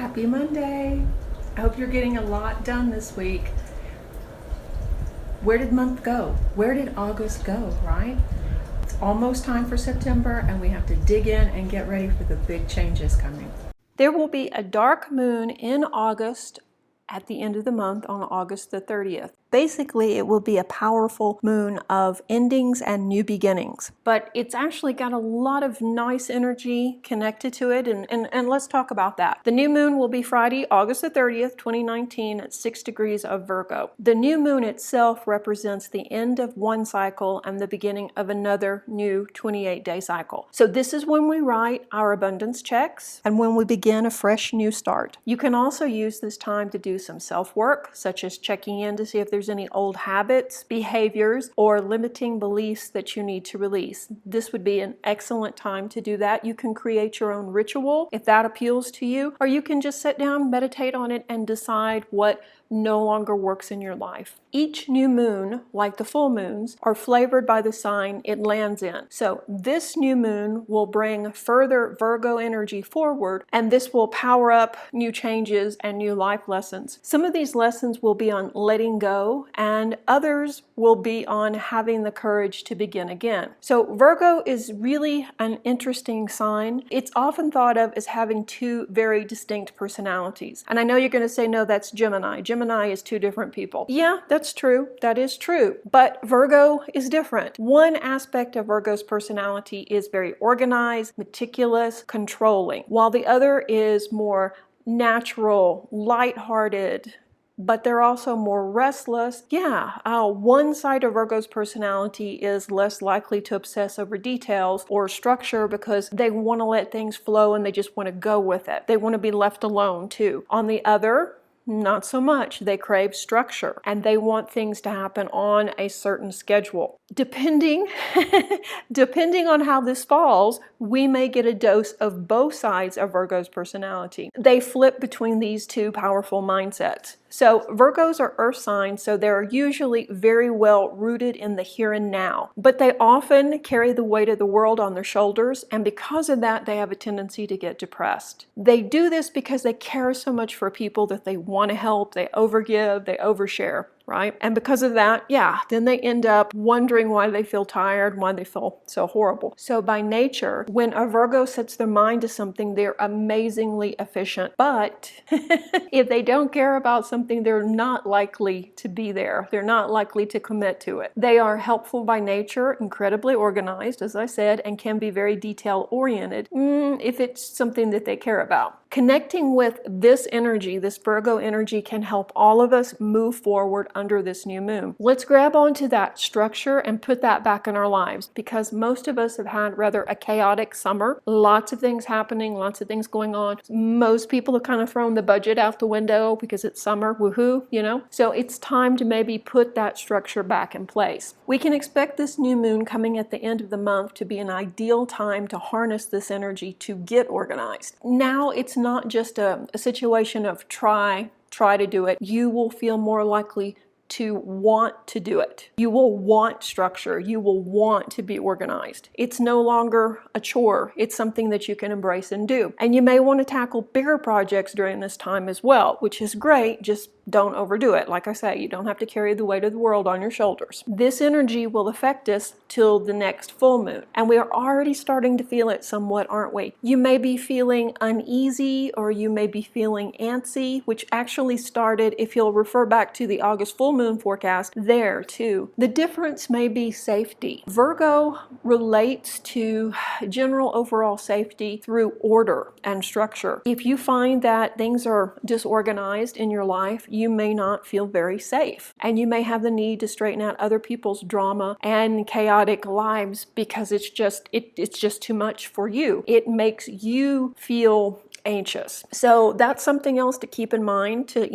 Happy Monday. I hope you're getting a lot done this week. Where did month go? Where did August go, right? It's almost time for September and we have to dig in and get ready for the big changes coming. There will be a dark moon in August at the end of the month on August the 30th. Basically, it will be a powerful moon of endings and new beginnings. But it's actually got a lot of nice energy connected to it, and let's talk about that. The new moon will be Friday, August the 30th, 2019 at 6 degrees of Virgo. The new moon itself represents the end of one cycle and the beginning of another new 28-day cycle. So this is when we write our abundance checks and when we begin a fresh new start. You can also use this time to do some self-work, such as checking in to see if there's any old habits, behaviors, or limiting beliefs that you need to release. This would be an excellent time to do that. You can create your own ritual if that appeals to you, or you can just sit down, meditate on it, and decide what no longer works in your life. Each new moon, like the full moons, are flavored by the sign it lands in. So this new moon will bring further Virgo energy forward, and this will power up new changes and new life lessons. Some of these lessons will be on letting go, and others will be on having the courage to begin again. So Virgo is really an interesting sign. It's often thought of as having two very distinct personalities. And I know you're going to say, no, that's Gemini. Gemini is two different people. Yeah, that's true. That is true. But Virgo is different. One aspect of Virgo's personality is very organized, meticulous, controlling, while the other is more natural, lighthearted, but they're also more restless. One side of Virgo's personality is less likely to obsess over details or structure because they want to let things flow and they just want to go with it. They want to be left alone too. On the other, not so much. They crave structure and they want things to happen on a certain schedule. Depending on how this falls, we may get a dose of both sides of Virgo's personality. They flip between these two powerful mindsets. So Virgos are earth signs, so they're usually very well rooted in the here and now, but they often carry the weight of the world on their shoulders, and because of that, they have a tendency to get depressed. They do this because they care so much for people that they want to help, they overgive, they overshare. Right? And because of that, then they end up wondering why they feel tired, why they feel so horrible. So by nature, when a Virgo sets their mind to something, they're amazingly efficient. But if they don't care about something, they're not likely to be there. They're not likely to commit to it. They are helpful by nature, incredibly organized, as I said, and can be very detail-oriented if it's something that they care about. Connecting with this energy, this Virgo energy, can help all of us move forward under this new moon. Let's grab onto that structure and put that back in our lives, because most of us have had rather a chaotic summer. Lots of things happening, lots of things going on. Most people have kind of thrown the budget out the window because it's summer, woohoo, you know? So it's time to maybe put that structure back in place. We can expect this new moon coming at the end of the month to be an ideal time to harness this energy to get organized. Now it's not just a situation of try to do it. You will feel more likely to want to do it. You will want structure. You will want to be organized. It's no longer a chore. It's something that you can embrace and do. And you may want to tackle bigger projects during this time as well, which is great. Just don't overdo it. Like I say, you don't have to carry the weight of the world on your shoulders. This energy will affect us till the next full moon. And we are already starting to feel it somewhat, aren't we? You may be feeling uneasy, or you may be feeling antsy, which actually started, if you'll refer back to the August full moon forecast, there too. The difference may be safety. Virgo relates to general overall safety through order and structure. If you find that things are disorganized in your life, you may not feel very safe, and you may have the need to straighten out other people's drama and chaotic lives because it's just too much for you. It makes you feel anxious. So that's something else to keep in mind, to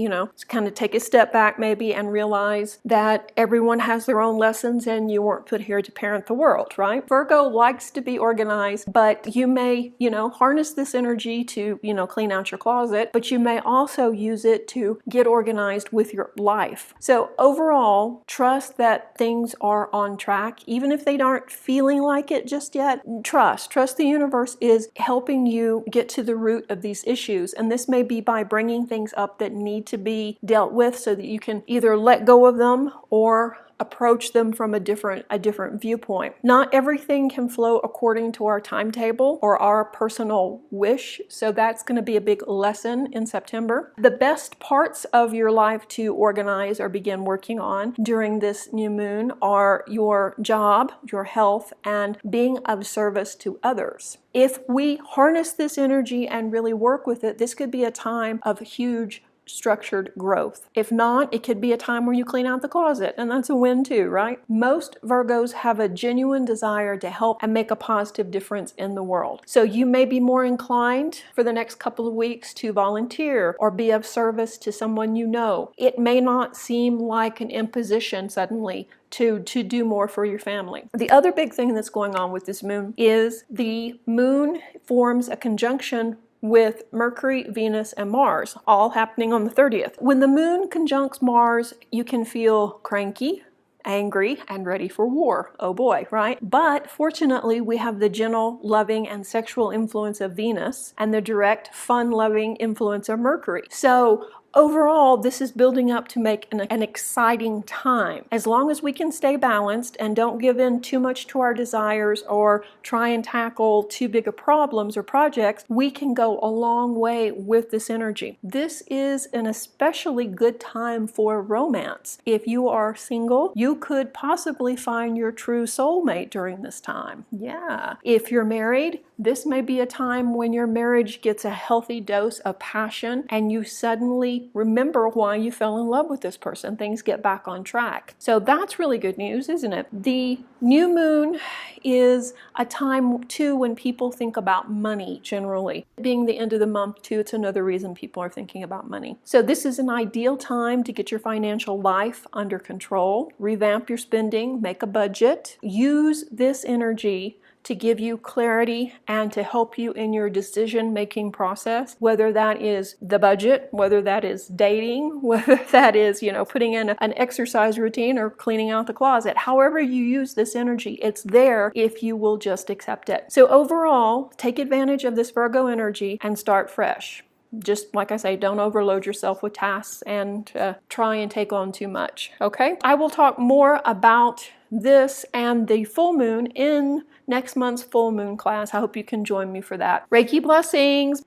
kind of take a step back maybe and realize that everyone has their own lessons and you weren't put here to parent the world, right? Virgo likes to be organized, but you may, harness this energy to, clean out your closet, but you may also use it to get organized with your life. So overall, trust that things are on track, even if they aren't feeling like it just yet. Trust the universe is helping you get to the root of of these issues. And this may be by bringing things up that need to be dealt with so that you can either let go of them or approach them from a different viewpoint. Not everything can flow according to our timetable or our personal wish, so that's going to be a big lesson in September. The best parts of your life to organize or begin working on during this new moon are your job, your health, and being of service to others. If we harness this energy and really work with it, this could be a time of huge structured growth. If not, it could be a time where you clean out the closet, and that's a win too, right? Most Virgos have a genuine desire to help and make a positive difference in the world. So you may be more inclined for the next couple of weeks to volunteer or be of service to someone you know. It may not seem like an imposition suddenly to do more for your family. The other big thing that's going on with this moon is the moon forms a conjunction with Mercury, Venus, and Mars, all happening on the 30th. When the moon conjuncts Mars, you can feel cranky, angry, and ready for war. Oh boy, right? But fortunately, we have the gentle, loving, and sexual influence of Venus and the direct, fun-loving influence of Mercury. So overall, this is building up to make an exciting time. As long as we can stay balanced and don't give in too much to our desires or try and tackle too big of problems or projects, we can go a long way with this energy. This is an especially good time for romance. If you are single, you could possibly find your true soulmate during this time. Yeah. If you're married, this may be a time when your marriage gets a healthy dose of passion and you suddenly remember why you fell in love with this person. Things get back on track. So that's really good news, isn't it? The new moon is a time too when people think about money generally. Being the end of the month too, it's another reason people are thinking about money. So this is an ideal time to get your financial life under control, revamp your spending, make a budget, use this energy to give you clarity and to help you in your decision-making process, whether that is the budget, whether that is dating, whether that is, putting in an exercise routine or cleaning out the closet. However you use this energy, it's there if you will just accept it. So overall, take advantage of this Virgo energy and start fresh. Just like I say, don't overload yourself with tasks and try and take on too much, okay? I will talk more about this and the full moon in next month's full moon class. I hope you can join me for that. Reiki blessings.